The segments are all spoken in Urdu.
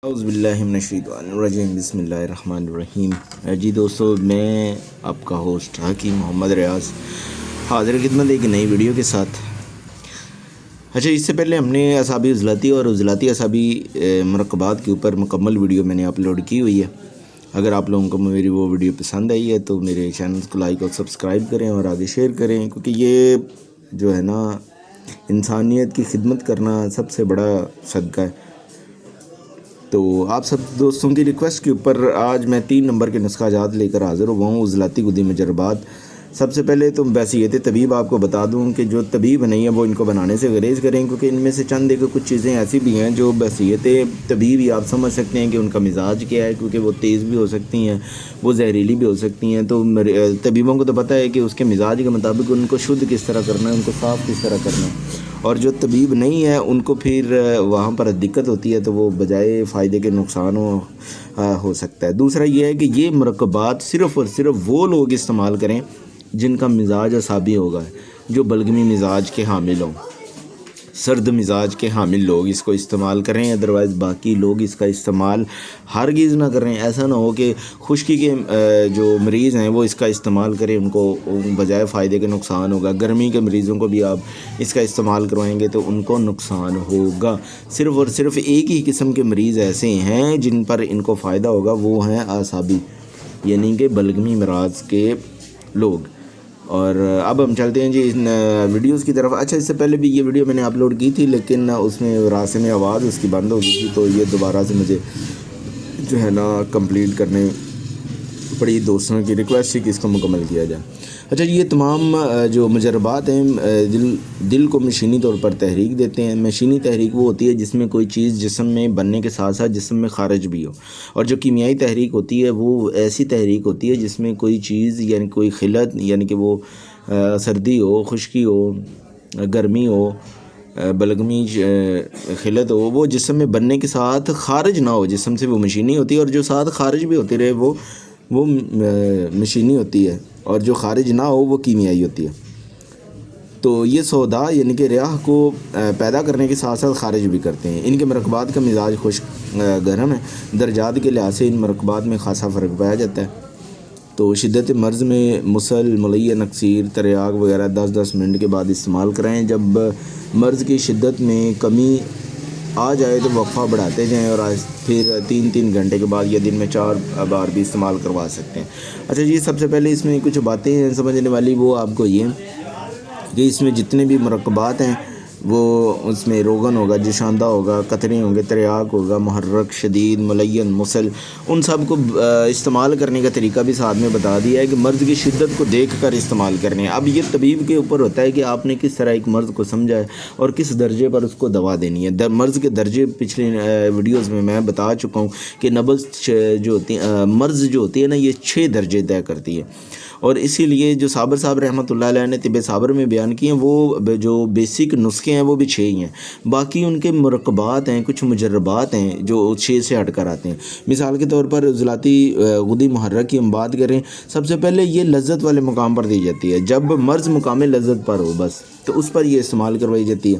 اعوذ باللہ من الشیطان الرجیم بسم اللہ الرحمن الرحیم۔ جی دوستو، میں آپ کا ہوسٹ حکیم محمد ریاض حاضر خدمت ایک نئی ویڈیو کے ساتھ۔ اچھا، اس سے پہلے ہم نے اعصابی عضلاتی اور عضلاتی اعصابی مرکبات کے اوپر مکمل ویڈیو میں نے اپلوڈ کی ہوئی ہے۔ اگر آپ لوگوں کو میری وہ ویڈیو پسند آئی ہے تو میرے چینل کو لائک اور سبسکرائب کریں اور آگے شیئر کریں، کیونکہ یہ جو ہے نا انسانیت کی خدمت کرنا سب سے بڑا صدقہ ہے۔ تو آپ سب دوستوں کی ریکویسٹ کے اوپر آج میں 3 نمبر کے نسخہ جات لے کر حاضر ہوا ہوں، عضلاتی گودی مجربات۔ سب سے پہلے تو بحیثیت طبیب آپ کو بتا دوں کہ جو طبیب نہیں ہے وہ ان کو بنانے سے گریز کریں، کیونکہ ان میں سے چند ایک کچھ چیزیں ایسی بھی ہیں جو بحیثیت طبیب ہی آپ سمجھ سکتے ہیں کہ ان کا مزاج کیا ہے، کیونکہ وہ تیز بھی ہو سکتی ہیں، وہ زہریلی بھی ہو سکتی ہیں۔ تو طبیبوں کو تو پتہ ہے کہ اس کے مزاج کے مطابق ان کو شدھ کس طرح کرنا ہے، ان کو صاف کس طرح کرنا ہے۔ اور جو طبیب نہیں ہے ان کو پھر وہاں پر دقت ہوتی ہے، تو وہ بجائے فائدے کے نقصان ہو سکتا ہے۔ دوسرا یہ ہے کہ یہ مرکبات صرف اور صرف وہ لوگ استعمال کریں جن کا مزاج اعصابی ہوگا، جو بلغمی مزاج کے حامل ہوں، سرد مزاج کے حامل لوگ اس کو استعمال کریں، ادروائز باقی لوگ اس کا استعمال ہرگز نہ کریں۔ ایسا نہ ہو کہ خشکی کے جو مریض ہیں وہ اس کا استعمال کریں، ان کو بجائے فائدے کے نقصان ہوگا۔ گرمی کے مریضوں کو بھی آپ اس کا استعمال کروائیں گے تو ان کو نقصان ہوگا۔ صرف اور صرف ایک ہی قسم کے مریض ایسے ہیں جن پر ان کو فائدہ ہوگا، وہ ہیں اعصابی، یعنی کہ بلغمی امراض کے لوگ۔ اور اب ہم چلتے ہیں جی ان ویڈیوز کی طرف۔ اچھا، اس سے پہلے بھی یہ ویڈیو میں نے اپلوڈ کی تھی، لیکن اس میں راستے میں آواز اس کی بند ہو گئی تھی، تو یہ دوبارہ سے مجھے جو ہے نا کمپلیٹ کرنے پڑی۔ دوستوں کی ریکویسٹ تھی کہ اس کو مکمل کیا جائے۔ اچھا، یہ تمام جو مجربات ہیں دل کو مشینی طور پر تحریک دیتے ہیں۔ مشینی تحریک وہ ہوتی ہے جس میں کوئی چیز جسم میں بننے کے ساتھ ساتھ جسم میں خارج بھی ہو، اور جو کیمیائی تحریک ہوتی ہے وہ ایسی تحریک ہوتی ہے جس میں کوئی چیز یعنی کوئی خلت، یعنی کہ وہ سردی ہو، خشکی ہو، گرمی ہو، بلغمی خلت ہو، وہ جسم میں بننے کے ساتھ خارج نہ ہو جسم سے، وہ مشینی ہوتی ہے، اور جو ساتھ خارج بھی ہوتی رہے وہ مشینی ہوتی ہے، اور جو خارج نہ ہو وہ کیمیائی ہوتی ہے۔ تو یہ سودا یعنی کہ ریاح کو پیدا کرنے کے ساتھ ساتھ خارج بھی کرتے ہیں۔ ان کے مرکبات کا مزاج خشک گرم ہے۔ درجات کے لحاظ سے ان مرکبات میں خاصا فرق پایا جاتا ہے۔ تو شدت مرض میں مسل، ملین، اکسیر، تریاک وغیرہ 10-10 منٹ کے بعد استعمال کرائیں۔ جب مرض کی شدت میں کمی آ جائے تو وقفہ بڑھاتے جائیں، اور پھر 3-3 گھنٹے کے بعد یا دن میں 4 بار بھی استعمال کروا سکتے ہیں۔ اچھا جی، سب سے پہلے اس میں کچھ باتیں ہیں سمجھنے والی، وہ آپ کو یہ کہ اس میں جتنے بھی مرکبات ہیں وہ اس میں روغن ہوگا، جوشاندہ ہوگا، قطرے ہوں گے، تریاک ہوگا، محرک، شدید، ملین، مسل، ان سب کو استعمال کرنے کا طریقہ بھی ساتھ میں بتا دیا ہے کہ مرض کی شدت کو دیکھ کر استعمال کرنے ہیں۔ اب یہ طبیب کے اوپر ہوتا ہے کہ آپ نے کس طرح ایک مرض کو سمجھا ہے اور کس درجے پر اس کو دوا دینی ہے۔ مرض کے درجے پچھلے ویڈیوز میں بتا چکا ہوں کہ نبض جو ہوتی ہے، مرض جو ہوتی ہے نا، یہ 6 درجے طے کرتی ہے، اور اسی لیے جو صابر صاحب رحمۃ اللہ علیہ نے طب صابر میں بیان کیے ہیں، وہ جو بیسک نسخے ہیں وہ بھی 6 ہی ہیں۔ باقی ان کے مرکبات ہیں، کچھ مجربات ہیں جو 6 سے ہٹ کر آتے ہیں۔ مثال کے طور پر عضلاتی غدی محرک کی ہم بات کریں، سب سے پہلے یہ لذت والے مقام پر دی جاتی ہے۔ جب مرض مقام لذت پر ہو بس، تو اس پر یہ استعمال کروائی جاتی ہے۔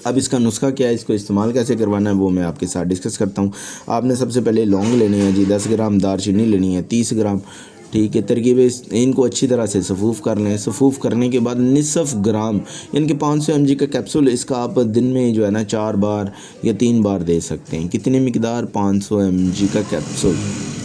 اب اس کا نسخہ کیا ہے، اس کو استعمال کیسے کروانا ہے، وہ میں آپ کے ساتھ ڈسکس کرتا ہوں۔ آپ نے سب سے پہلے لونگ لینی ہے جی، 10 گرام دار چینی لینی ہے، 30 گرام، ٹھیک ہے۔ ترکیب ان کو اچھی طرح سے صفوف کر لیں۔ صفوف کرنے کے بعد نصف گرام یعنی کہ 500 mg کا کیپسول، اس کا آپ دن میں جو ہے نا 4 بار یا 3 بار دے سکتے ہیں۔ کتنی مقدار؟ 500 mg کا کیپسول،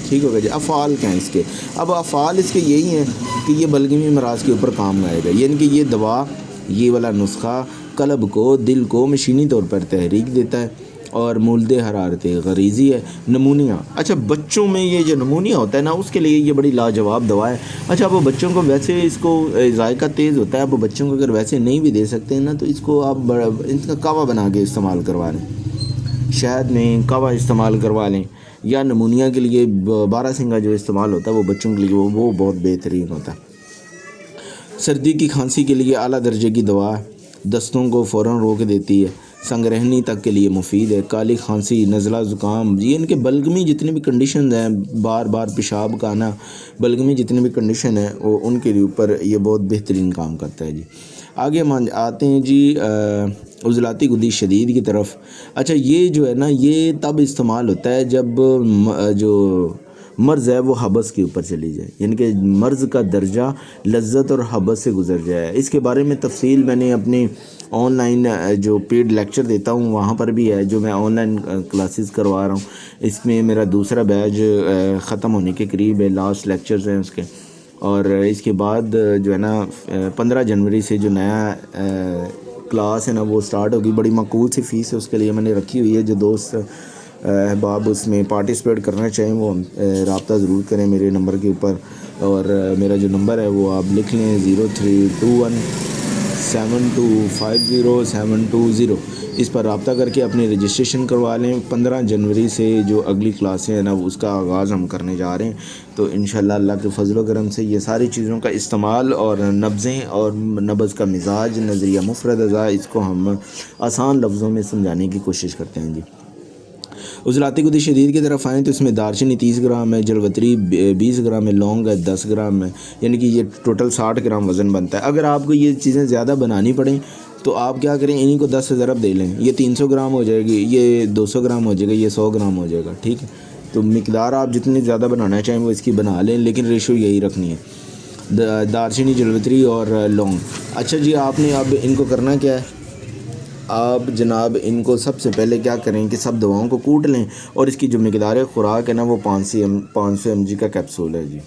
ٹھیک ہوگا جی۔ افعال کیا ہیں اس کے؟ اب افعال اس کے یہی ہیں کہ یہ بلغمی امراض کے اوپر کام آئے گا، یعنی کہ یہ دوا، یہ والا نسخہ قلب کو، دل کو مشینی طور پر تحریک دیتا ہے، اور مولد حرارت غریزی ہے۔ نمونیا، اچھا بچوں میں یہ جو نمونیا ہوتا ہے نا، اس کے لیے یہ بڑی لاجواب دوا ہے۔ اچھا، اب بچوں کو ویسے اس کو ذائقہ تیز ہوتا ہے، اب بچوں کو اگر ویسے نہیں بھی دے سکتے ہیں نا، تو اس کو آپ اس کا کعوہ بنا کے استعمال کروا لیں، شہد میں کعوہ استعمال کروا لیں، یا نمونیا کے لیے 12 سنگا جو استعمال ہوتا ہے وہ بچوں کے لیے وہ بہت بہترین ہوتا ہے۔ سردی کی کھانسی کے لیے اعلیٰ درجے کی دوا، دستوں کو فوراً روک دیتی ہے، سنگ رہنی تک کے لیے مفید ہے۔ کالی کھانسی، نزلہ، زکام، یہ ان کے بلغمی جتنے بھی کنڈیشنز ہیں، بار بار پیشاب کا آنا، بلغمی جتنے بھی کنڈیشن ہیں، وہ ان کے اوپر یہ بہت بہترین کام کرتا ہے جی۔ آگے ہم آتے ہیں جی عضلاتی گدی شدید کی طرف۔ اچھا یہ جو ہے نا یہ تب استعمال ہوتا ہے جب جو مرض ہے وہ حبس کے اوپر چلی جائے، یعنی کہ مرض کا درجہ لذت اور حبس سے گزر جائے۔ اس کے بارے میں تفصیل میں نے اپنی آن لائن جو پیڈ لیکچر دیتا ہوں وہاں پر بھی ہے، جو میں آن لائن کلاسز کروا رہا ہوں، اس میں میرا دوسرا بیچ ختم ہونے کے قریب ہے، لاسٹ لیکچرز ہیں اس کے۔ اور اس کے بعد جو ہے نا 15 جنوری سے جو نیا کلاس ہے نا وہ سٹارٹ ہوگی۔ بڑی معقول سی فیس ہے اس کے لیے میں نے رکھی ہوئی ہے۔ جو دوست احباب اس میں پارٹیسپیٹ کرنا چاہیں وہ رابطہ ضرور کریں میرے نمبر کے اوپر، اور میرا جو نمبر ہے وہ آپ لکھ لیں 032172500720، اس پر رابطہ کر کے اپنی رجسٹریشن کروا لیں۔ 15 جنوری سے جو اگلی کلاسیں ہیں نا اس کا آغاز ہم کرنے جا رہے ہیں، تو انشاءاللہ اللہ کے فضل و کرم سے یہ ساری چیزوں کا استعمال اور نبضیں اور نبض کا مزاج، نظریہ مفرد اعضاء، اس کو ہم آسان لفظوں میں سمجھانے کی کوشش کرتے ہیں جی۔ عضلاتی گدی شدید کی طرف آئیں تو اس میں دارچینی 30 گرام ہے، جلوتری 20 گرام ہے، لونگ ہے 10 گرام ہے، یعنی کہ یہ ٹوٹل 60 گرام وزن بنتا ہے۔ اگر آپ کو یہ چیزیں زیادہ بنانی پڑیں تو آپ کیا کریں، انہیں کو 10 سے ضرب دے لیں، یہ 300 گرام ہو جائے گی، یہ 200 گرام ہو جائے گا، یہ 100 گرام ہو جائے گا، ٹھیک ہے۔ تو مقدار آپ جتنی زیادہ بنانا چاہیں وہ اس کی بنا لیں، لیکن ریشو یہی رکھنی ہے، دارچینی، جلوتری اور لونگ۔ اچھا جی، آپ نے اب ان کو کرنا کیا ہے، آپ جناب ان کو سب سے پہلے کیا کریں کہ سب دواؤں کو کوٹ لیں، اور اس کی جو مقدار خوراک ہے نا وہ 500 mg کا کیپسول ہے جی،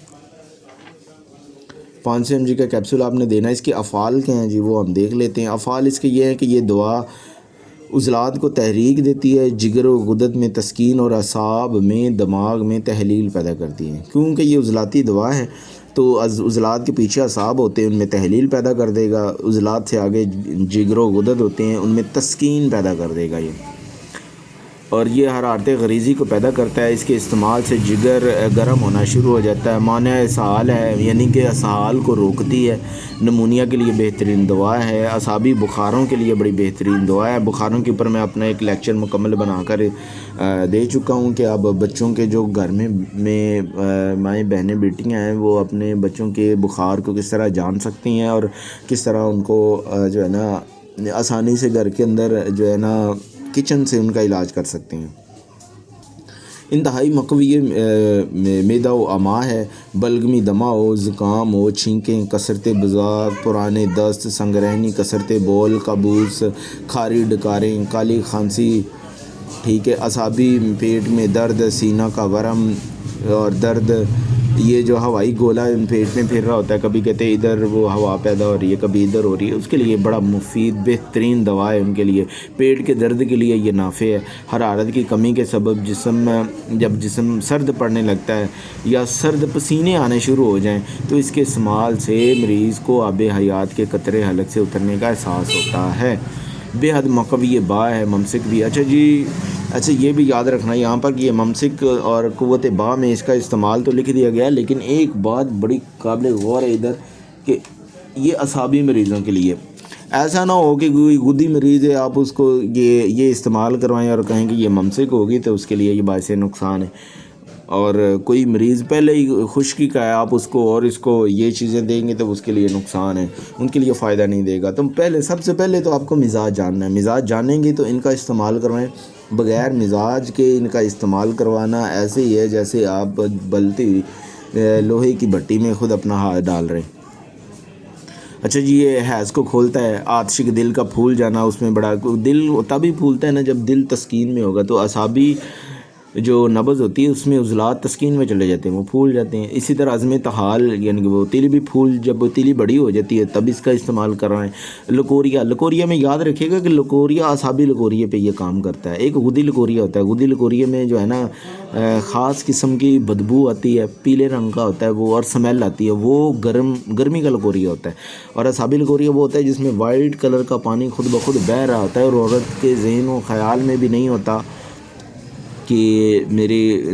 500 mg کا کیپسول آپ نے دینا ہے۔ اس کے افعال کیا ہیں جی وہ ہم دیکھ لیتے ہیں۔ افعال اس کے یہ ہیں کہ یہ دوا عضلات کو تحریک دیتی ہے، جگر و غدد میں تسکین اور اعصاب میں، دماغ میں تحلیل پیدا کرتی ہے۔ کیونکہ یہ عضلاتی دوا ہے تو عضلات کے پیچھے اعصاب ہوتے ہیں، ان میں تحلیل پیدا کر دے گا، عضلات سے آگے جگر و غدد ہوتے ہیں، ان میں تسکین پیدا کر دے گا یہ، اور یہ حرارت غریزی کو پیدا کرتا ہے۔ اس کے استعمال سے جگر گرم ہونا شروع ہو جاتا ہے، مانع اسہال ہے، یعنی کہ اسہال کو روکتی ہے، نمونیا کے لیے بہترین دوا ہے، اعصابی بخاروں کے لیے بڑی بہترین دوا ہے۔ بخاروں کے اوپر میں اپنا ایک لیکچر مکمل بنا کر دے چکا ہوں کہ اب بچوں کے جو گھر میں مائیں بہنیں بیٹیاں ہیں وہ اپنے بچوں کے بخار کو کس طرح جان سکتی ہیں، اور کس طرح ان کو جو ہے نا آسانی سے گھر کے اندر جو ہے نا کچن سے ان کا علاج کر سکتے ہیں۔ انتہائی مقوی معدہ و امعاء ہے، بلغمی دمہ ہو، زکام ہو، چھینکیں، کثرت بزاق، پرانے دست، سنگ رہنی، کثرت بول، قبوس، کھاری ڈکاریں، کالی کھانسی، ٹھیک ہے، اعصابی پیٹ میں درد، سینہ کا ورم اور درد، یہ جو ہوائی گولا پیٹ میں پھر رہا ہوتا ہے، کبھی کہتے ہیں ادھر وہ ہوا پیدا ہو رہی ہے، کبھی ادھر ہو رہی ہے، اس کے لیے بڑا مفید بہترین دوا ہے ان کے لیے۔ پیٹ کے درد کے لیے یہ نافع ہے۔ حرارت کی کمی کے سبب جب جسم سرد پڑنے لگتا ہے یا سرد پسینے آنے شروع ہو جائیں تو اس کے استعمال سے مریض کو آب حیات کے قطرے حلق سے اترنے کا احساس ہوتا ہے۔ بے حد مقوی با ہے، ممسک بھی۔ اچھا جی، اچھا یہ بھی یاد رکھنا یہاں پر کہ یہ ممسک اور قوت با میں اس کا استعمال تو لکھ دیا گیا، لیکن ایک بات بڑی قابل غور ہے ادھر کہ یہ اعصابی مریضوں کے لیے، ایسا نہ ہو کہ کوئی گدی مریض ہے آپ اس کو یہ استعمال کروائیں اور کہیں کہ یہ ممسک ہوگی تو اس کے لیے یہ باعث نقصان ہے، اور کوئی مریض پہلے ہی خشکی کا ہے آپ اس کو اور اس کو یہ چیزیں دیں گے تو اس کے لیے نقصان ہے، ان کے لیے فائدہ نہیں دے گا۔ تو سب سے پہلے تو آپ کو مزاج جاننا ہے، مزاج جانیں گے تو ان کا استعمال کروائیں، بغیر مزاج کے ان کا استعمال کروانا ایسے ہی ہے جیسے آپ بلتی ہوئی لوہے کی بھٹی میں خود اپنا ہاتھ ڈال رہے ہیں۔ اچھا جی، یہ حیض کو کھولتا ہے، آتشک دل کا پھول جانا، اس میں بڑا دل تبھی پھولتا ہے نا جب دل تسکین میں ہوگا، تو اعصابی جو نبض ہوتی ہے اس میں عضلات تسکین میں چلے جاتے ہیں، وہ پھول جاتے ہیں۔ اسی طرح عزم تحال یعنی کہ وہ تیلی بھی پھول، جب وہ تیلی بڑی ہو جاتی ہے تب اس کا استعمال کر رہے ہیں۔ لکوریا میں یاد رکھیے گا کہ لکوریا اعصابی لکوریے پہ یہ کام کرتا ہے۔ ایک غدی لکوریا ہوتا ہے، غدی لکوریے میں جو ہے نا خاص قسم کی بدبو آتی ہے، پیلے رنگ کا ہوتا ہے وہ، اور سمیل آتی ہے، وہ گرمی کا لکوریا ہوتا ہے۔ اور اعصابی لکوریا وہ ہوتا ہے جس میں وائٹ کلر کا پانی خود بخود بہہ رہا ہوتا ہے اور عورت کے ذہن و خیال میں بھی نہیں ہوتا کہ میری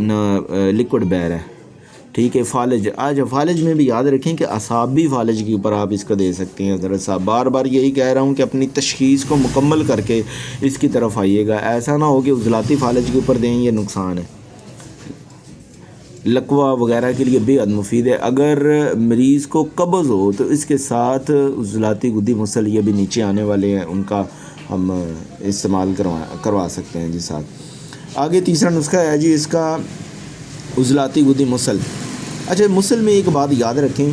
لکوڈ بہہ رہا ہے، ٹھیک ہے۔ فالج، آج فالج میں بھی یاد رکھیں کہ اعصابی فالج کے اوپر آپ اس کو دے سکتے ہیں۔ ذرا سا بار بار یہی کہہ رہا ہوں کہ اپنی تشخیص کو مکمل کر کے اس کی طرف آئیے گا، ایسا نہ ہو کہ عضلاتی فالج کے اوپر دیں، یہ نقصان ہے۔ لقوہ وغیرہ کے لیے بے حد مفید ہے۔ اگر مریض کو قبض ہو تو اس کے ساتھ عضلاتی گدی مسل یہ بھی نیچے آنے والے ہیں، ان کا ہم استعمال کروا سکتے ہیں جی ساتھ۔ آگے تیسرا نسخہ ہے جی اس کا عضلاتی گودی مسل۔ اچھا مسل میں ایک بات یاد رکھیں،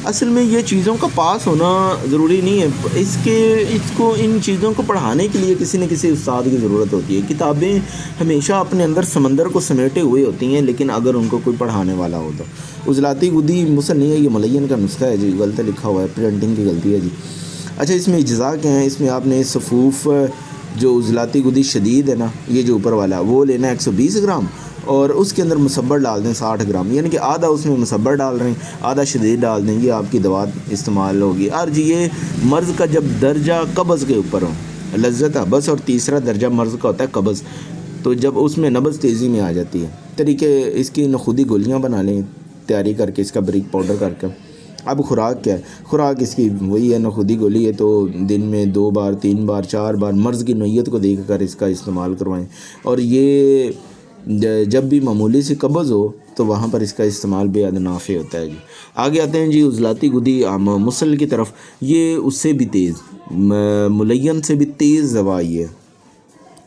اصل میں یہ چیزوں کا پاس ہونا ضروری نہیں ہے، اس کو ان چیزوں کو پڑھانے کے لیے کسی نہ کسی استاد کی ضرورت ہوتی ہے۔ کتابیں ہمیشہ اپنے اندر سمندر کو سمیٹے ہوئے ہوتی ہیں، لیکن اگر ان کو کوئی پڑھانے والا ہو تو عضلاتی گودی مسل نہیں ہے، یہ ملین کا نسخہ ہے جی، غلط لکھا ہوا ہے، پرنٹنگ کی غلطی ہے جی۔ اچھا اس میں اجزاء کیا ہیں، اس میں آپ نے صفوف جو عضلاتی گودی شدید ہے نا، یہ جو اوپر والا وہ لینا ہے 120 گرام، اور اس کے اندر مصبر ڈال دیں 60 گرام، یعنی کہ آدھا اس میں مصبر ڈال رہے ہیں، آدھا شدید ڈال دیں، یہ آپ کی دوا استعمال ہوگی۔ اور جی یہ مرض کا جب درجہ قبض کے اوپر ہو، لذت حبس، اور تیسرا درجہ مرض کا ہوتا ہے قبض، تو جب اس میں نبض تیزی میں آ جاتی ہے، طریقے اس کی خود ہی گولیاں بنا لیں تیاری کر کے، اس کا بریک پاؤڈر کر کے۔ اب خوراک کیا ہے، خوراک اس کی وہی ہے، خودی گولی ہے، تو دن میں 2 بار 3 بار 4 بار مرض کی نوعیت کو دیکھ کر اس کا استعمال کروائیں، اور یہ جب بھی معمولی سی قبض ہو تو وہاں پر اس کا استعمال بے حد نافع ہوتا ہے جی۔ آگے آتے ہیں جی عضلاتی گودی مسل کی طرف، یہ اس سے بھی تیز، ملین سے بھی تیز دوا ہے۔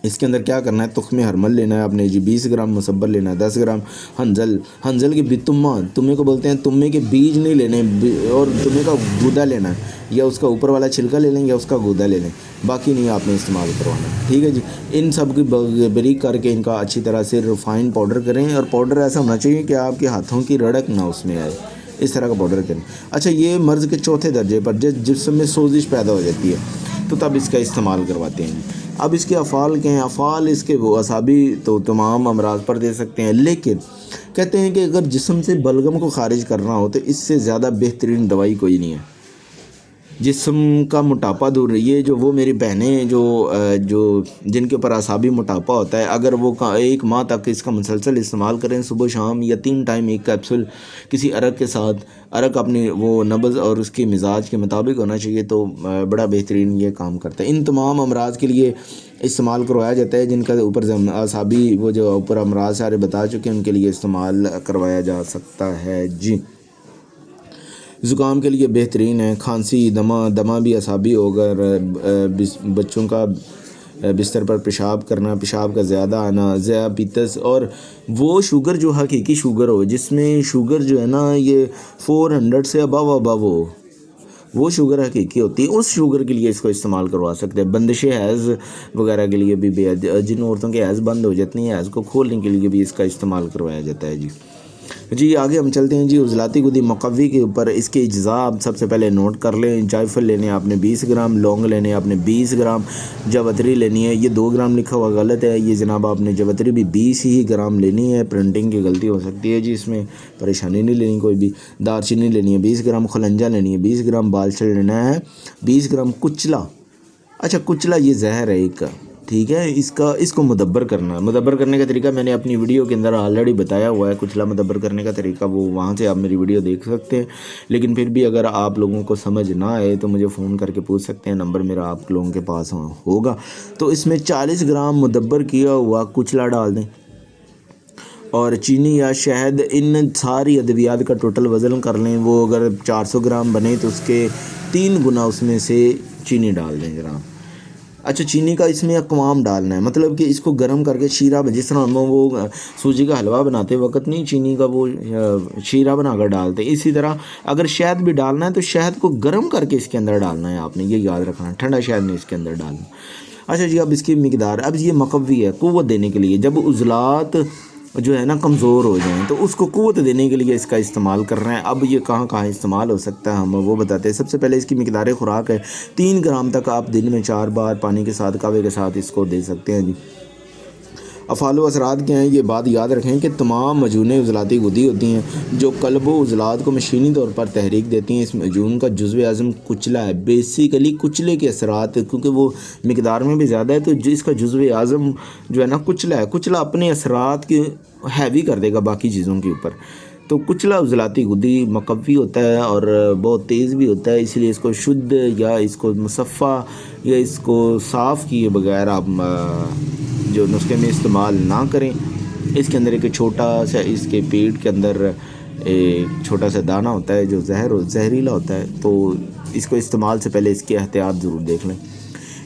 اس کے اندر کیا کرنا ہے، تخم ہرمل لینا ہے آپ نے جی، 20 گرام مصبر لینا ہے، 10 گرام ہنزل کے تمے کو بولتے ہیں، تمے کے بیج نہیں لینے، اور تمے کا گودا لینا ہے، یا اس کا اوپر والا چھلکا لے لیں یا اس کا گودا لے لیں، باقی نہیں آپ نے استعمال کروانا ہے، ٹھیک ہے جی۔ ان سب کی بریک کر کے ان کا اچھی طرح سے ریفائن پاؤڈر کریں، اور پاؤڈر ایسا ہونا چاہیے کہ آپ کے ہاتھوں کی رڑک نہ اس میں آئے، اس طرح کا پاؤڈر کریں۔ اچھا یہ مرض کے چوتھے درجے پر جسم میں سوزش پیدا ہو جاتی ہے تو تب اس کا استعمال کرواتے ہیں جی۔ اب اس کے افعال کیا ہیں، افعال اس کے وہ اعصابی تو تمام امراض پر دے سکتے ہیں، لیکن کہتے ہیں کہ اگر جسم سے بلغم کو خارج کرنا ہو تو اس سے زیادہ بہترین دوائی کوئی نہیں ہے۔ جسم کا موٹاپا دور، یہ جو وہ میری بہنیں جو جن کے اوپر اعصابی موٹاپا ہوتا ہے، اگر وہ 1 ماہ تک اس کا مسلسل استعمال کریں، صبح شام یا 3 ٹائم ایک کیپسول کسی عرق کے ساتھ، عرق اپنی وہ نبض اور اس کی مزاج کے مطابق ہونا چاہیے، تو بڑا بہترین یہ کام کرتا ہے۔ ان تمام امراض کے لیے استعمال کروایا جاتا ہے جن کا اوپر اعصابی وہ جو اوپر امراض سارے بتا چکے ہیں، ان کے لیے استعمال کروایا جا سکتا ہے جی۔ زکام کے لیے بہترین ہے، کھانسی دمہ بھی اعصابی ہوگا، بچوں کا بستر پر پیشاب کرنا، پیشاب کا زیادہ آنا، ذیابیطس، اور وہ شوگر جو حقیقی شوگر ہو، جس میں شوگر جو ہے نا یہ 400 سے ابو ہو، وہ شوگر حقیقی ہوتی ہے، اس شوگر کے لیے اس کو استعمال کروا سکتے ہیں۔ بندش حیض وغیرہ کے لیے بھی جن عورتوں کے حیض بند ہو جاتی ہیں، حیض کو کھولنے کے لیے بھی اس کا استعمال کروایا جاتا ہے جی۔ آگے ہم چلتے ہیں جی عضلاتی گودی مقوی کے اوپر۔ اس کے اجزاء آپ سب سے پہلے نوٹ کر لیں۔ جائفل لینے آپ نے 20 گرام، لونگ لینے آپ نے 20 گرام، جوتری لینی ہے، یہ 2 گرام لکھا ہوا غلط ہے، یہ جناب آپ نے جوتری بھی 20 ہی گرام لینی ہے، پرنٹنگ کی غلطی ہو سکتی ہے جی، اس میں پریشانی نہیں لینی کوئی بھی۔ دار چینی لینی ہے 20 گرام، خلنجہ لینی ہے 20 گرام، بالچل لینا ہے 20 گرام، کچلا، اچھا کچلا یہ زہر ہے ایک کا، ٹھیک ہے، اس کو مدبر کرنا ہے۔ مدبر کرنے کا طریقہ میں نے اپنی ویڈیو کے اندر آلریڈی بتایا ہوا ہے، کچلا مدبر کرنے کا طریقہ، وہ وہاں سے آپ میری ویڈیو دیکھ سکتے ہیں، لیکن پھر بھی اگر آپ لوگوں کو سمجھ نہ آئے تو مجھے فون کر کے پوچھ سکتے ہیں، نمبر میرا آپ لوگوں کے پاس ہوگا۔ تو اس میں 40 گرام مدبر کیا ہوا کچلا ڈال دیں، اور چینی یا شہد، ان ساری ادویات کا ٹوٹل وزن کر لیں، وہ اگر 400 گرام بنے تو اس کے 3 گنا اس میں سے چینی ڈال دیں جناب۔ اچھا چینی کا اس میں اقوام ڈالنا ہے، مطلب کہ اس کو گرم کر کے شیرہ، جس طرح ہم وہ سوجی کا حلوہ بناتے وقت نہیں چینی کا وہ شیرہ بنا کر ڈالتے، اسی طرح اگر شہد بھی ڈالنا ہے تو شہد کو گرم کر کے اس کے اندر ڈالنا ہے، آپ نے یہ یاد رکھنا ہے، ٹھنڈا شہد نہیں اس کے اندر ڈالنا۔ اچھا جی اب اس کی مقدار، اب یہ مقوی ہے، قوت دینے کے لیے، جب عضلات جو ہے نا کمزور ہو جائیں تو اس کو قوت دینے کے لیے اس کا استعمال کر رہے ہیں۔ اب یہ کہاں کہاں استعمال ہو سکتا ہے ہم وہ بتاتے ہیں۔ سب سے پہلے اس کی مقدار خوراک ہے 3 گرام تک، آپ دن میں 4 بار پانی کے ساتھ، قہوے کے ساتھ اس کو دے سکتے ہیں جی۔ افعال و اثرات کیا ہیں، یہ بات یاد رکھیں کہ تمام مجونیں عضلاتی گودی ہوتی ہیں جو قلب و عضلات کو مشینی طور پر تحریک دیتی ہیں۔ اس مجون کا جزو اعظم کچلا ہے، بیسیکلی کچلے کے اثرات، کیونکہ وہ مقدار میں بھی زیادہ ہے تو اس کا جزو اعظم جو ہے نا کچلا ہے، کچلا اپنے اثرات کے ہیوی کر دے گا باقی چیزوں کے اوپر، تو کچلا عضلاتی گودی مقوی ہوتا ہے اور بہت تیز بھی ہوتا ہے، اس لیے اس کو شدھ یا اس کو مصفہ یا اس کو صاف کیے بغیر آپ جو نسخے میں استعمال نہ کریں۔ اس کے اندر ایک چھوٹا سا، اس کے پیٹ کے اندر ایک چھوٹا سا دانہ ہوتا ہے جو زہریلا ہوتا ہے، تو اس کو استعمال سے پہلے اس کی احتیاط ضرور دیکھ لیں۔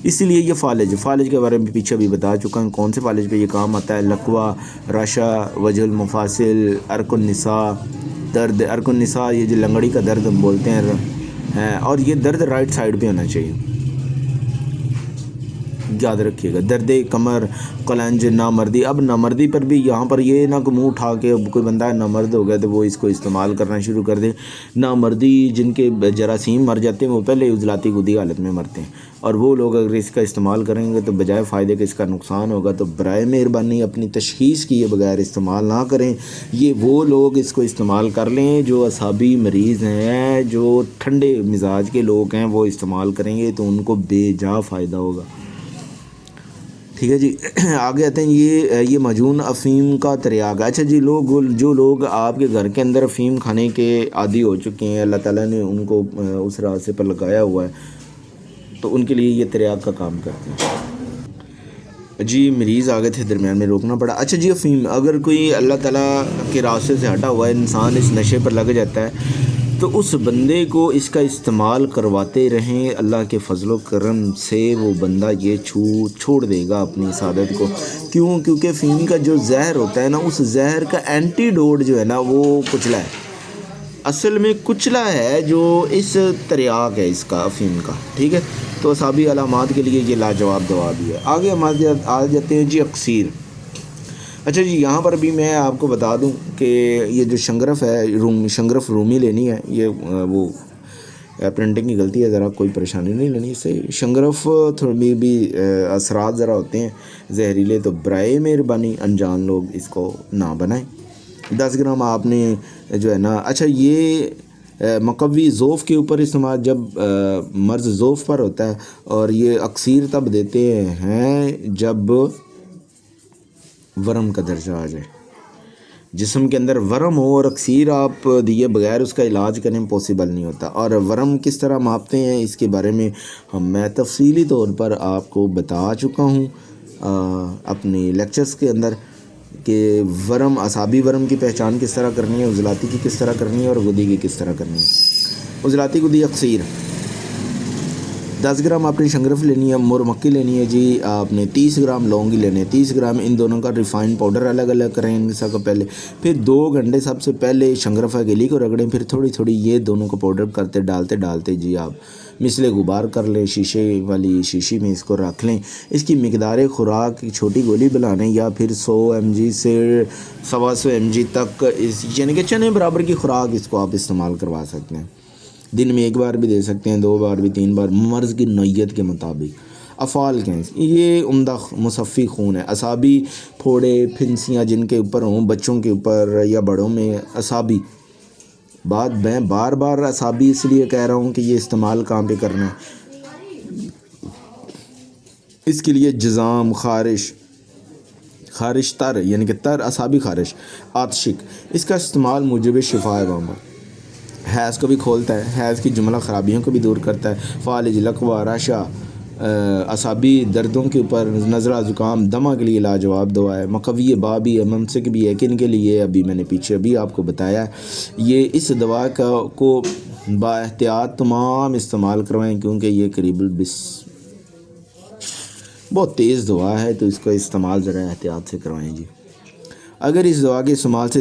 اسی لیے یہ فالج کے بارے میں پیچھے بھی بتا چکا ہوں کون سے فالج پہ یہ کام آتا ہے. لقوہ، رشا، وجہ المفاصل، عرق النساء، درد عرق النساء، یہ جو لنگڑی کا درد ہم بولتے ہیں، اور یہ درد رائٹ سائڈ پہ ہونا چاہیے، یاد رکھیے گا. درد کمر، قلنج، نامردی. اب نامردی پر بھی یہاں پر یہ نہ کہ منہ اٹھا کے اب کوئی بندہ نامرد ہو گیا تو وہ اس کو استعمال کرنا شروع کر دے. نامردی جن کے جراثیم مر جاتے ہیں وہ پہلے عضلاتی گودی حالت میں مرتے ہیں، اور وہ لوگ اگر اس کا استعمال کریں گے تو بجائے فائدے کے اس کا نقصان ہوگا. تو برائے مہربانی اپنی تشخیص کیے بغیر استعمال نہ کریں. یہ وہ لوگ اس کو استعمال کر لیں جو اعصابی مریض ہیں، جو ٹھنڈے مزاج کے لوگ ہیں، وہ استعمال کریں گے تو ان کو بے جا فائدہ ہوگا. ٹھیک ہے جی. آگے آتے ہیں یہ مجنون افیم کا تریاق. اچھا جی، جو لوگ آپ کے گھر کے اندر افیم کھانے کے عادی ہو چکے ہیں، اللہ تعالیٰ نے ان کو اس راستے پر لگایا ہوا ہے، تو ان کے لیے یہ تریاق کا کام کرتے ہیں. جی مریض آگے تھے، درمیان میں روکنا پڑا. اچھا جی، افیم اگر کوئی اللہ تعالیٰ کے راستے سے ہٹا ہوا ہے انسان اس نشے پر لگ جاتا ہے تو اس بندے کو اس کا استعمال کرواتے رہیں. اللہ کے فضل و کرم سے وہ بندہ یہ چھوڑ دے گا اپنی سعادت کو. کیونکہ افیم کا جو زہر ہوتا ہے نا، اس زہر کا اینٹی ڈوٹ جو ہے نا وہ کچلا ہے، اصل میں کچلا ہے جو اس تریاق ہے اس کا، افیم کا. ٹھیک ہے، تو اعصابی علامات کے لیے یہ لاجواب دوا بھی ہے. آگے ہم آ جاتے ہیں جی اکسیر. اچھا جی، یہاں پر بھی میں آپ کو بتا دوں کہ یہ جو شنگرف ہے، شنگرف رومی لینی ہے. یہ وہ پرنٹنگ کی غلطی ہے، ذرا کوئی پریشانی نہیں لینی اس سے. شنگرف تھوڑی بھی اثرات ذرا ہوتے ہیں زہریلے، تو برائے مہربانی انجان لوگ اس کو نہ بنائیں. 10 گرام آپ نے جو ہے نا. اچھا، یہ مقوی ذوف کے اوپر استعمال، جب مرض ذوف پر ہوتا ہے، اور یہ اکسیر تب دیتے ہیں جب ورم کا درجہ آ جائے، جسم کے اندر ورم ہو، اور اکسیر آپ دیے بغیر اس کا علاج کریں پاسبل نہیں ہوتا. اور ورم کس طرح ماپتے ہیں اس کے بارے میں میں تفصیلی طور پر آپ کو بتا چکا ہوں اپنے لیکچرز کے اندر، کہ ورم، اعصابی ورم کی پہچان کس طرح کرنی ہے، عضلاتی کی کس طرح کرنی ہے، اور گودی کی کس طرح کرنی ہے. عضلاتی گودی اکسیر 10 گرام آپ نے شنگرف لینی ہے. مر مکی لینی ہے جی آپ نے. 30 گرام لونگی لینے ہیں. 30 گرام ان دونوں کا ریفائن پاؤڈر الگ الگ کریں ان سب کو پہلے. پھر 2 گھنٹے سب سے پہلے شنگرف گلی کو رگڑیں. پھر تھوڑی تھوڑی یہ دونوں کو پاؤڈر کرتے ڈالتے جی آپ مثل غبار کر لیں. شیشے والی شیشی میں اس کو رکھ لیں. اس کی مقدار خوراک چھوٹی گولی بنانے، یا پھر 100 mg سے 125 mg تک، یعنی کہ چنے برابر کی خوراک اس کو آپ استعمال کروا سکتے ہیں. دن میں 1 بار بھی دے سکتے ہیں، 2 بار بھی، 3 بار، مرض کی نوعیت کے مطابق. افعال کیا ہیں؟ یہ عمدہ مصفی خون ہے. اعصابی پھوڑے پھنسیاں جن کے اوپر ہوں، بچوں کے اوپر یا بڑوں میں اعصابی، بات میں بار بار اعصابی اس لیے کہہ رہا ہوں کہ یہ استعمال کہاں پہ کرنا ہے. اس کے لیے جزام، خارش تر، یعنی کہ تر اعصابی خارش، آتشک، اس کا استعمال موجب شفا ہے. وہاں حیض کو بھی کھولتا ہے، حیض کی جملہ خرابیوں کو بھی دور کرتا ہے. فالج، لقوہ، رشا، اعصابی دردوں کے اوپر، نزلہ، زکام، دمہ کے لیے لاجواب دوا ہے. مقوی با بھی ہے، ممسک بھی ہے. کن کے لیے؟ ابھی میں نے پیچھے آپ کو بتایا. یہ اس دوا کو با احتیاط تمام استعمال کروائیں، کیونکہ یہ قریب بہت تیز دوا ہے، تو اس کا استعمال ذرا احتیاط سے کروائیں جی. اگر اس دوا کے استعمال سے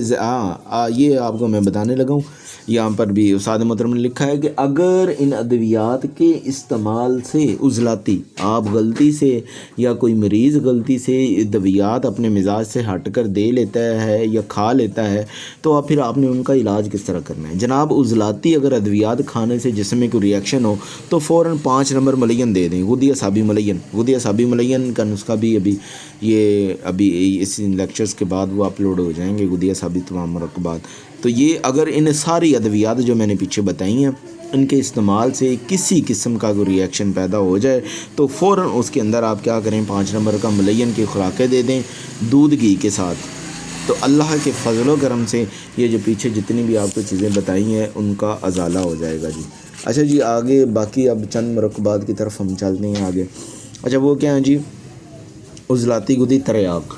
یہ آپ کو میں بتانے لگا ہوں، یہاں پر بھی استاد محترم نے لکھا ہے کہ اگر ان ادویات کے استعمال سے عضلاتی آپ غلطی سے یا کوئی مریض غلطی سے ادویات اپنے مزاج سے ہٹ کر دے لیتا ہے یا کھا لیتا ہے، تو پھر آپ نے ان کا علاج کس طرح کرنا ہے. جناب، عضلاتی اگر ادویات کھانے سے جسم میں کوئی ریئیکشن ہو تو فوراً 5 نمبر ملین دے دیں. غدی اعصابی ملین کا نسخہ بھی ابھی اس لیکچرز کے بعد وہ اپلوڈ ہو جائیں گے، غدی اعصابی تمام مرکبات. تو یہ اگر ان ساری ادویات جو میں نے پیچھے بتائی ہیں، ان کے استعمال سے کسی قسم کا کوئی ریئیکشن پیدا ہو جائے تو فوراً اس کے اندر آپ کیا کریں، 5 نمبر کا ملین کی خوراکیں دے دیں دودھ گھی کے ساتھ. تو اللہ کے فضل و کرم سے یہ جو پیچھے جتنی بھی آپ کو چیزیں بتائی ہیں ان کا ازالہ ہو جائے گا جی. اچھا جی، آگے باقی اب چند مرکبات کی طرف ہم چلتے ہیں آگے. اچھا، وہ کیا ہیں جی؟ عضلاتی گودی تریاق.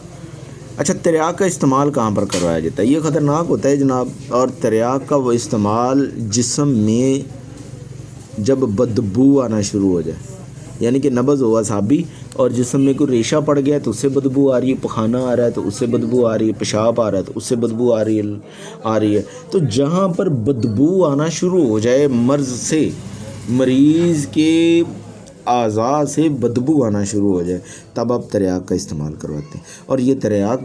اچھا، تریاق کا استعمال کہاں پر کروایا جاتا ہے؟ یہ خطرناک ہوتا ہے جناب. اور تریاق کا وہ استعمال جسم میں جب بدبو آنا شروع ہو جائے، یعنی کہ نبض ہوا صحابی اور جسم میں کوئی ریشہ پڑ گیا تو اس سے بدبو آ رہی ہے، پخانہ آ رہا ہے تو اس سے بدبو آ رہی ہے، پیشاب آ رہا ہے تو اس سے بدبو آ رہی ہے. تو جہاں پر بدبو آنا شروع ہو جائے مرض سے، مریض کے اعضاء سے بدبو آنا شروع ہو جائے، تب آپ تریاک کا استعمال کرواتے ہیں. اور یہ تریاک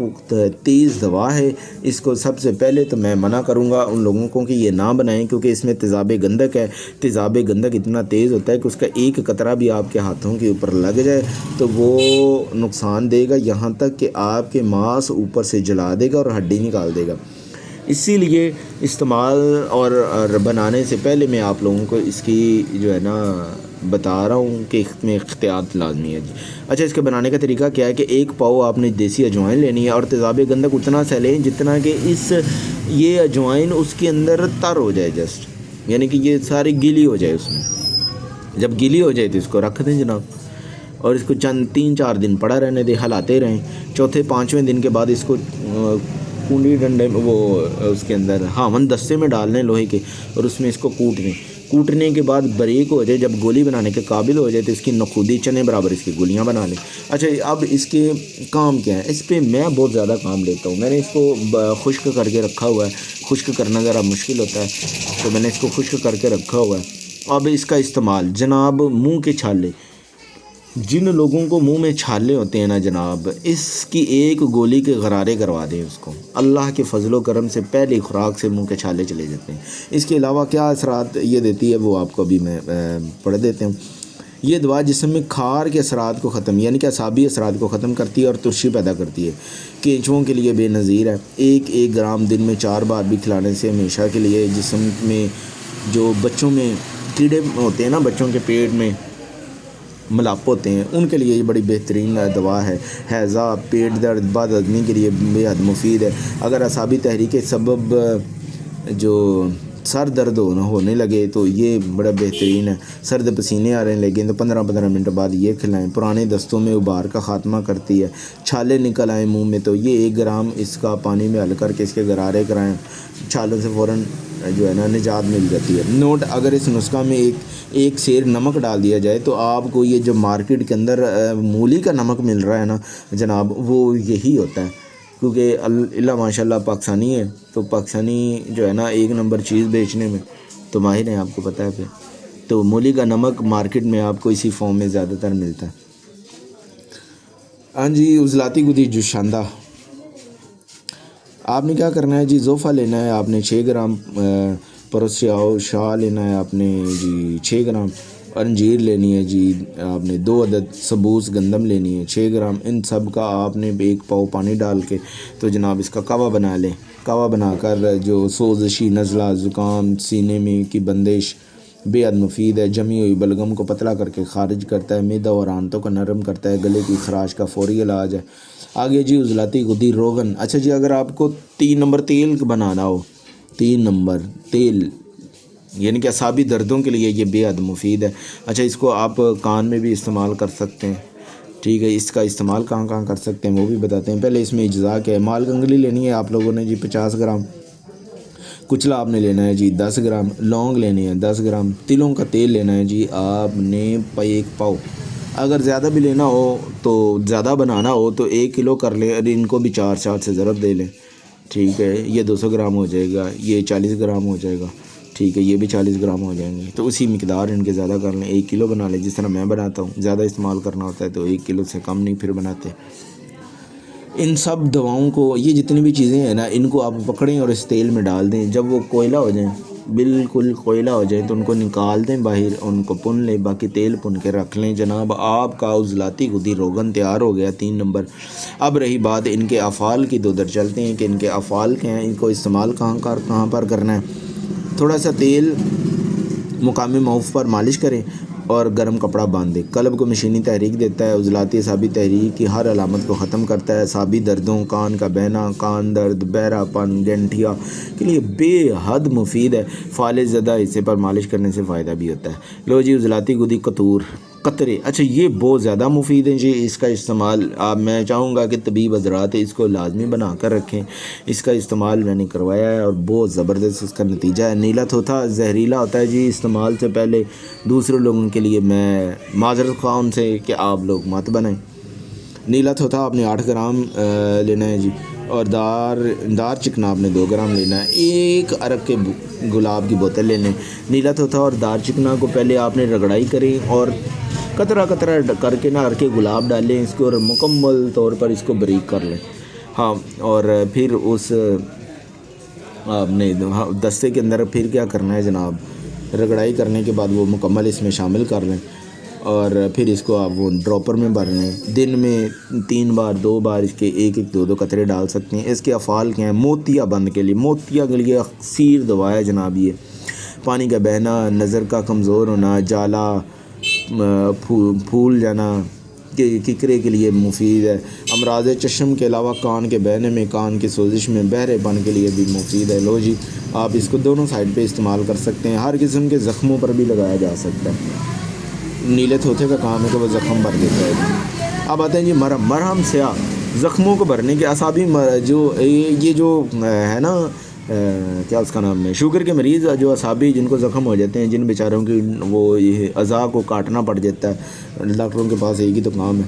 تیز دوا ہے. اس کو سب سے پہلے تو میں منع کروں گا ان لوگوں کو کہ یہ نہ بنائیں، کیونکہ اس میں تیزاب گندک ہے. تیزاب گندک اتنا تیز ہوتا ہے کہ اس کا ایک قطرہ بھی آپ کے ہاتھوں کے اوپر لگ جائے تو وہ نقصان دے گا، یہاں تک کہ آپ کے ماس اوپر سے جلا دے گا اور ہڈی نکال دے گا. اسی لیے استعمال اور بنانے سے پہلے میں آپ لوگوں کو اس کی جو ہے نا بتا رہا ہوں کہ اس میں احتیاط لازمی ہے جی. اچھا، اس کے بنانے کا طریقہ کیا ہے کہ 1 پاؤ آپ نے دیسی اجوائن لینی ہے اور تیزاب گندک اتنا سا لیں جتنا کہ یہ اجوائن اس کے اندر تر ہو جائے، جسٹ یعنی کہ یہ ساری گیلی ہو جائے. اس میں جب گیلی ہو جائے تو اس کو رکھ دیں جناب، اور اس کو 3-4 دن پڑا رہنے دیں، ہلاتے رہیں. چوتھے 5ویں دن کے بعد اس کو کنڈی ڈنڈے وہ اس کے اندر دستے میں ڈال لیں لوہے کے، اور اس میں اس کو کوٹ دیں. کوٹنے کے بعد باریک ہو جائے، جب گولی بنانے کے قابل ہو جائے تو اس کی نخودی چنے برابر اس کی گولیاں بنا لیں. اچھا، اب اس کے کام کیا ہے؟ اس پہ میں بہت زیادہ کام لیتا ہوں. میں نے اس کو خشک کر کے رکھا ہوا ہے. خشک کرنا ذرا مشکل ہوتا ہے تو میں نے اس کو خشک کر کے رکھا ہوا ہے. اب اس کا استعمال جناب، منہ کے چھالے، جن لوگوں کو منہ میں چھالے ہوتے ہیں نا جناب، اس کی 1 گولی کے غرارے کروا دیں اس کو. اللہ کے فضل و کرم سے پہلی خوراک سے منہ کے چھالے چلے جاتے ہیں. اس کے علاوہ کیا اثرات یہ دیتی ہے وہ آپ کو ابھی میں پڑھ دیتے ہوں. یہ دوا جسم میں کھار کے اثرات کو ختم، یعنی کہ اعصابی اثرات کو ختم کرتی ہے اور ترشی پیدا کرتی ہے. کینچووں کے لیے بے نظیر ہے. 1 گرام دن میں 4 بار بھی کھلانے سے ہمیشہ کے لیے جسم میں جو بچوں میں کیڑے ہوتے ہیں نا، بچوں کے پیٹ میں ملاپ ہوتے ہیں، ان کے لیے یہ بڑی بہترین دوا ہے. ہیضہ، پیٹ درد، بد ہضمی کے لیے بے حد مفید ہے. اگر اعصابی تحریک کے سبب جو سر درد ہونے لگے تو یہ بڑا بہترین ہے. سرد پسینے آنے لگیں تو 15-15 منٹ بعد یہ کھلائیں. پرانے دستوں میں ابھار کا خاتمہ کرتی ہے. چھالے نکل آئیں منہ میں تو یہ 1 گرام اس کا پانی میں حل کر کے اس کے غرارے کرائیں، چھالوں سے فوراً جو ہے نا نجات مل جاتی ہے. نوٹ: اگر اس نسخہ میں ایک سیر نمک ڈال دیا جائے تو آپ کو یہ جو مارکیٹ کے اندر مولی کا نمک مل رہا ہے نا جناب، وہ یہی ہوتا ہے. کیونکہ اللہ ماشاء اللہ پاکستانی ہے تو پاکستانی جو ہے نا 1 نمبر چیز بیچنے میں تو ماہر ہیں، آپ کو پتہ ہے. پھر تو مولی کا نمک مارکیٹ میں آپ کو اسی فارم میں زیادہ تر ملتا ہے. ہاں جی، عضلاتی گدی جوشاندہ آپ نے کیا کرنا ہے جی؟ زوفہ لینا ہے آپ نے 6 گرام، پرسیاؤ شاہ لینا ہے آپ نے جی 6 گرام، انجیر لینی ہے جی آپ نے 2 عدد، ثبوت گندم لینی ہے 6 گرام. ان سب کا آپ نے 1 پاؤ پانی ڈال کے تو جناب اس کا کہوہ بنا لیں. کہوہ بنا کر جو سوزشی، نزلہ، زکام، سینے میں کی بندش بے حد مفید ہے. جمی ہوئی بلغم کو پتلا کر کے خارج کرتا ہے. معدہ اور آنتوں کو نرم کرتا ہے. گلے کی خراش کا فوری علاج ہے. آگے جی عضلاتی گدی روغن. اچھا جی، اگر آپ کو 3 نمبر تیل بنانا ہو، 3 نمبر تیل یعنی کہ اعصابی دردوں کے لیے یہ بے حد مفید ہے. اچھا، اس کو آپ کان میں بھی استعمال کر سکتے ہیں. ٹھیک ہے، اس کا استعمال کہاں کر سکتے ہیں وہ بھی بتاتے ہیں. پہلے اس میں اجزاء کیا ہے. مال کنگلی لینی ہے آپ لوگوں نے جی 50 گرام. کچلا آپ نے لینا ہے جی 10 گرام. لونگ لینے ہیں 10 گرام. تلوں کا تیل لینا ہے جی آپ نے 1 پاؤ. اگر زیادہ بھی لینا ہو تو زیادہ بنانا ہو تو 1 کلو کر لیں اور ان کو بھی 4 سے ضرب دے لیں. ٹھیک ہے، یہ 200 گرام ہو جائے گا، یہ 40 گرام ہو جائے گا. ٹھیک ہے، یہ بھی 40 گرام ہو جائیں گے. تو اسی مقدار ان کے زیادہ کر لیں. 1 کلو بنا لیں جس طرح میں بناتا ہوں. زیادہ استعمال کرنا ہوتا ہے تو 1 کلو سے کم نہیں پھر بناتے. ان سب دواؤں کو، یہ جتنی بھی چیزیں ہیں نا، ان کو آپ پکڑیں اور اس تیل میں ڈال دیں. جب وہ کوئلہ ہو جائیں، بالکل کوئلہ ہو جائیں تو ان کو نکال دیں باہر، ان کو پن لیں. باقی تیل پن کے رکھ لیں. جناب آپ کا عضلاتی گدی روغن تیار ہو گیا 3 نمبر. اب رہی بات ان کے افعال کی. ادھر چلتے ہیں کہ ان کے افعال کیا ہیں، ان کو استعمال کہاں پر کرنا ہے. تھوڑا سا تیل مقامی معوف پر مالش کریں اور گرم کپڑا باندھ دیں. قلب کو مشینی تحریک دیتا ہے. عضلاتی اعصابی تحریک کی ہر علامت کو ختم کرتا ہے. اعصابی دردوں، کان کا بہنا، کان درد، بہرا پن، گنٹھیا کے لیے بے حد مفید ہے. فالج زدہ حصے پر مالش کرنے سے فائدہ بھی ہوتا ہے. لو جی، عضلاتی گدی قطور قطرے، اچھا یہ بہت زیادہ مفید ہیں جی، اس کا استعمال میں چاہوں گا کہ طبیب حضرات اس کو لازمی بنا کر رکھیں، اس کا استعمال میں نے کروایا ہے اور بہت زبردست اس کا نتیجہ ہے۔ نیلا تھوتھا زہریلا ہوتا ہے جی، استعمال سے پہلے دوسرے لوگوں کے لیے میں معذرت خواہ ان سے کہ آپ لوگ مت بنائیں۔ نیلا تھوتھا آپ نے 8 گرام لینا ہے جی، اور دار چکنا آپ نے 2 گرام لینا ہے۔ 1 عرق کے گلاب کی بوتل لے لیں۔ نیلا تھوتھا اور دار چکنا کو پہلے آپ نے رگڑائی کریں اور قطرہ قطرہ کر کے نہ کے گلاب ڈالیں اس کو، اور مکمل طور پر اس کو بریک کر لیں۔ ہاں، اور پھر اس آپ نے دستے کے اندر پھر کیا کرنا ہے جناب، رگڑائی کرنے کے بعد وہ مکمل اس میں شامل کر لیں، اور پھر اس کو آپ وہ ڈراپر میں بھر لیں۔ دن میں 3 بار 2 بار اس کے 1-2 قطرے ڈال سکتے ہیں۔ اس کے افعال کیا ہیں؟ موتیا بند کے لیے، موتیا کے لیے اکثیر دوا ہے جناب یہ۔ پانی کا بہنا، نظر کا کمزور ہونا، جالا، پھول جانا، ککرے کے لیے مفید ہے۔ امراض چشم کے علاوہ کان کے بہنے میں، کان کی سوزش میں، بہرے پن کے لیے بھی مفید ہے۔ لو جی، آپ اس کو دونوں سائڈ پہ استعمال کر سکتے ہیں، ہر قسم کے زخموں پر بھی لگایا جا سکتا ہے۔ نیلے تھوتھے کا کام ہے کہ وہ زخم بھر دیتا ہے۔ اب آتے ہیں جی مرہم سیاہ، زخموں کو بھرنے کے اعصابی جو یہ جو ہے نا کیا اس کا نام ہے، شوگر کے مریض جو اعصابی جن کو زخم ہو جاتے ہیں، جن بیچاروں کی وہ یہ اعضاء کو کاٹنا پڑ جاتا ہے، ڈاکٹروں کے پاس ایک ہی تو کام ہے،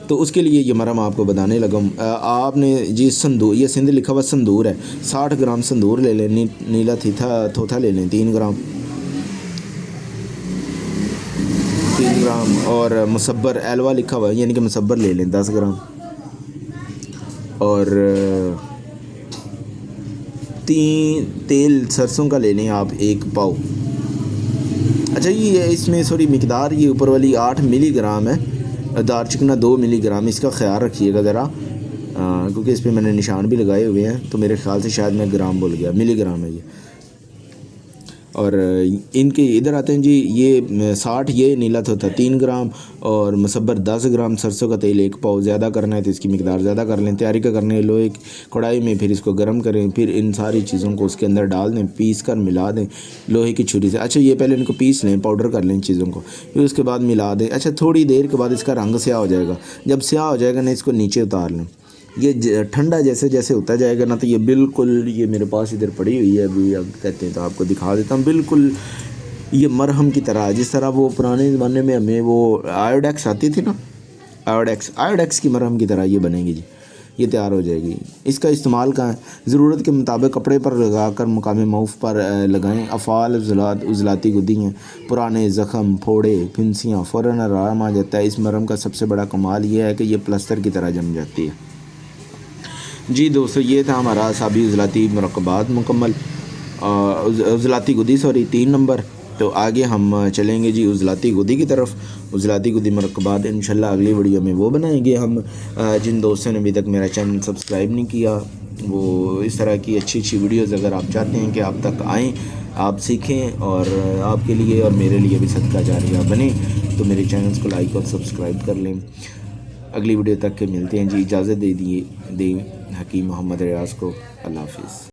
تو اس کے لیے یہ مرہم آپ کو بتانے لگا ہوں۔ آپ نے جی سندور، یہ سندھ لکھا ہوا سندور ہے، 60 گرام سندور لے لیں۔ نیلا تھوتھا لے لیں 3 گرام، اور مصبر ایلوا لکھا ہوا ہے یعنی کہ مصبر لے لیں 10 گرام، اور تیل سرسوں کا لے لیں آپ 1 پاؤ۔ اچھا یہ اس میں سوری مقدار یہ اوپر والی 8 ملی گرام ہے، دار چکنا 2 ملی گرام، اس کا خیال رکھیے گا ذرا، کیونکہ اس پہ میں نے نشان بھی لگائے ہوئے ہیں تو میرے خیال سے شاید میں گرام بول گیا، ملی گرام ہے یہ۔ اور ان کے ادھر آتے ہیں جی، یہ 60 یہ نیلا تھوتھا 3 گرام، اور مصبر 10 گرام، سرسوں کا تیل 1 پاؤ۔ زیادہ کرنا ہے تو اس کی مقدار زیادہ کر لیں۔ تیاری کا کرنے لوہے کڑھائی میں پھر اس کو گرم کریں، پھر ان ساری چیزوں کو اس کے اندر ڈال دیں، پیس کر ملا دیں لوہے کی چھری سے۔ اچھا یہ پہلے ان کو پیس لیں، پاؤڈر کر لیں چیزوں کو، پھر اس کے بعد ملا دیں۔ اچھا تھوڑی دیر کے بعد اس کا رنگ سیاہ ہو جائے گا، جب سیاہ ہو جائے گا نا اس کو نیچے اتار لیں۔ یہ ٹھنڈا جیسے جیسے ہوتا جائے گا نا تو یہ بالکل، یہ میرے پاس ادھر پڑی ہوئی ہے ابھی، اب کہتے ہیں تو آپ کو دکھا دیتا ہوں، بالکل یہ مرہم کی طرح، جس طرح وہ پرانے زمانے میں ہمیں وہ آیوڈیکس آتی تھی نا، آیوڈیکس کی مرہم کی طرح یہ بنے گی جی، یہ تیار ہو جائے گی۔ اس کا استعمال کہاں ہے؟ ضرورت کے مطابق کپڑے پر لگا کر مقام موف پر لگائیں۔ افعال عضلاتی گدی ہیں، پرانے زخم، پھوڑے، پھنسیاں فوراً آرام آ جاتا ہے۔ اس مرہم کا سب سے بڑا کمال یہ ہے کہ یہ پلستر کی طرح جم جاتی ہے۔ جی دوستو، یہ تھا ہمارا اعصابی عضلاتی مرکبات مکمل، عضلاتی گدی 3 نمبر۔ تو آگے ہم چلیں گے جی عضلاتی گدی کی طرف۔ عضلاتی گدی مرکبات انشاءاللہ اگلی ویڈیو میں وہ بنائیں گے ہم۔ جن دوستوں نے ابھی تک میرا چینل سبسکرائب نہیں کیا، وہ اس طرح کی اچھی ویڈیوز اگر آپ چاہتے ہیں کہ آپ تک آئیں، آپ سیکھیں اور آپ کے لیے اور میرے لیے بھی صدقہ جاریہ بنے، تو میرے چینلز کو لائک اور سبسکرائب کر لیں۔ اگلی ویڈیو تک کے ملتے ہیں جی، اجازت دیں حکیم محمد ریاض کو۔ اللہ حافظ۔